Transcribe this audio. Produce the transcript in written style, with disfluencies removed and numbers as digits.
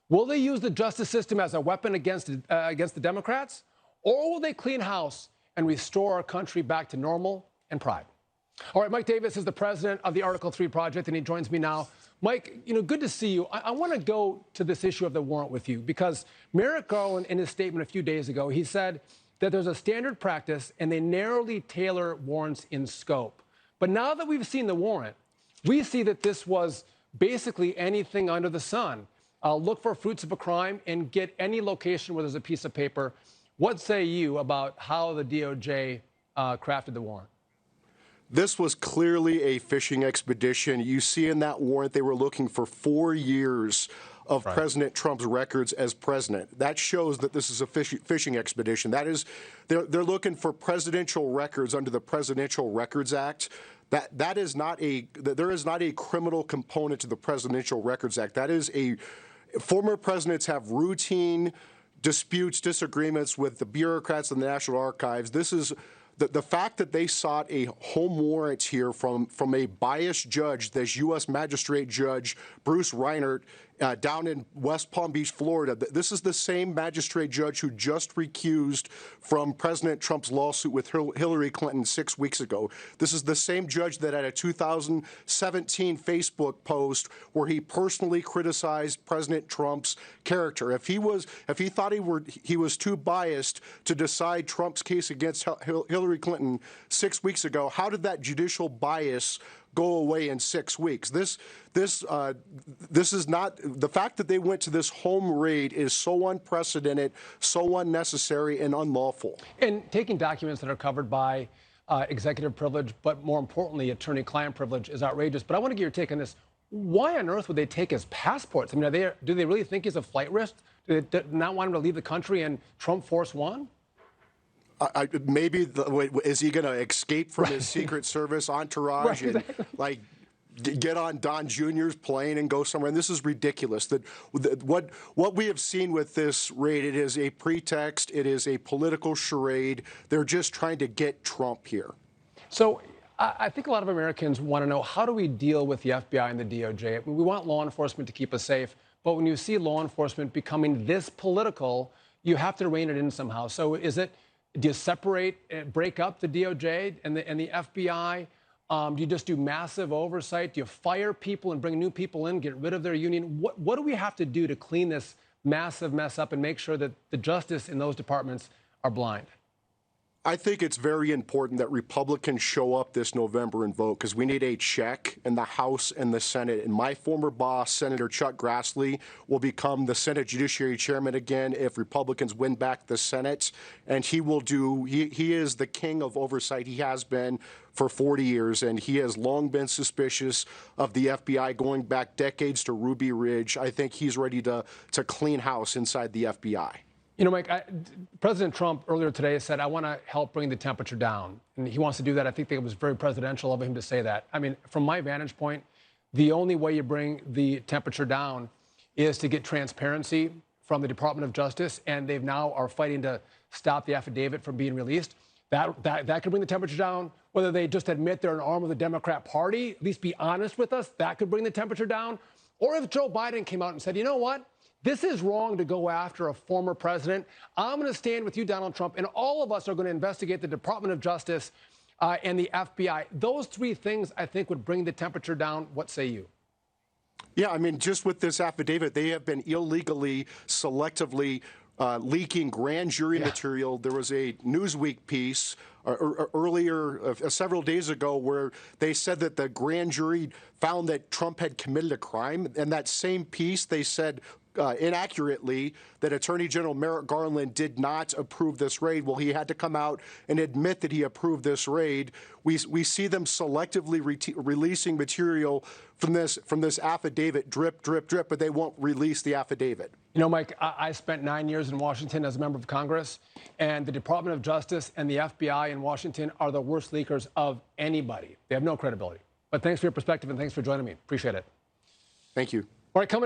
Will they use the justice system as a weapon against the Democrats? Or will they clean house and restore our country back to normal and pride? All right, Mike Davis is the president of the Article 3 Project, and he joins me now. Mike, good to see you. I want to go to this issue of the warrant with you because Merrick Garland, in his statement a few days ago, he said that there's a standard practice and they narrowly tailor warrants in scope. But now that we've seen the warrant, we see that this was basically anything under the sun. Look for fruits of a crime and get any location where there's a piece of paper. What say you about how the DOJ crafted the warrant? This was clearly a fishing expedition. You see in that warrant, they were looking for 4 years of President Trump's records as president. That shows that this is a fishing expedition. That is, they're looking for presidential records under the Presidential Records Act. There is not a criminal component to the Presidential Records Act. That is former presidents have routine disputes, disagreements with the bureaucrats in the National Archives. This is the fact that they sought a home warrant here from a biased judge, this U.S. Magistrate Judge Bruce Reinert, down in West Palm Beach, Florida. This is the same magistrate judge who just recused from President Trump's lawsuit with Hillary Clinton 6 weeks ago. This is the same judge that had a 2017 Facebook post where he personally criticized President Trump's character. If he thought he was too biased to decide Trump's case against Hillary Clinton 6 weeks ago, how did that judicial bias go away in 6 weeks? This is not, the fact that they went to this home raid is so unprecedented, so unnecessary and unlawful. And taking documents that are covered by executive privilege, but more importantly, attorney-client privilege is outrageous. But I want to get your take on this. Why on earth would they take his passports? I mean, do they really think he's a flight risk? Do they not want him to leave the country and Trump force one? Maybe is he going to escape from his Secret Service entourage and get on Don Jr.'s plane and go somewhere? And this is ridiculous. What we have seen with this raid, it is a pretext. It is a political charade. They're just trying to get Trump here. So I think a lot of Americans want to know, how do we deal with the FBI and the DOJ? We want law enforcement to keep us safe, but when you see law enforcement becoming this political, you have to rein it in somehow. So do you separate, break up the DOJ and the FBI? Do you just do massive oversight? Do you fire people and bring new people in, get rid of their union? What do we have to do to clean this massive mess up and make sure that the justice in those departments are blind? I think it's very important that Republicans show up this November and vote, because we need a check in the House and the Senate. And my former boss, Senator Chuck Grassley, will become the Senate Judiciary Chairman again if Republicans win back the Senate. And he is the king of oversight. He has been for 40 years, and he has long been suspicious of the FBI going back decades to Ruby Ridge. I think he's ready to clean house inside the FBI. Mike, President Trump earlier today said, I want to help bring the temperature down. And he wants to do that. I think it was very presidential of him to say that. I mean, from my vantage point, the only way you bring the temperature down is to get transparency from the Department of Justice. And they now are fighting to stop the affidavit from being released. That could bring the temperature down. Whether they just admit they're an arm of the Democrat Party, at least be honest with us, that could bring the temperature down. Or if Joe Biden came out and said, you know what? This is wrong to go after a former president. I'm going to stand with you, Donald Trump, and all of us are going to investigate the Department of Justice and the FBI. Those three things, I think, would bring the temperature down. What say you? Yeah, I mean, just with this affidavit, they have been illegally, selectively leaking grand jury material. There was a Newsweek piece earlier, several days ago, where they said that the grand jury found that Trump had committed a crime. And that same piece, they said inaccurately that Attorney General Merrick Garland did not approve this raid. Well, he had to come out and admit that he approved this raid. We see them selectively releasing material from this affidavit, drip, drip, drip, but they won't release the affidavit. Mike, I spent 9 years in Washington as a member of Congress, and the Department of Justice and the FBI in Washington are the worst leakers of anybody. They have no credibility. But thanks for your perspective, and thanks for joining me. Appreciate it. Thank you. All right, coming up.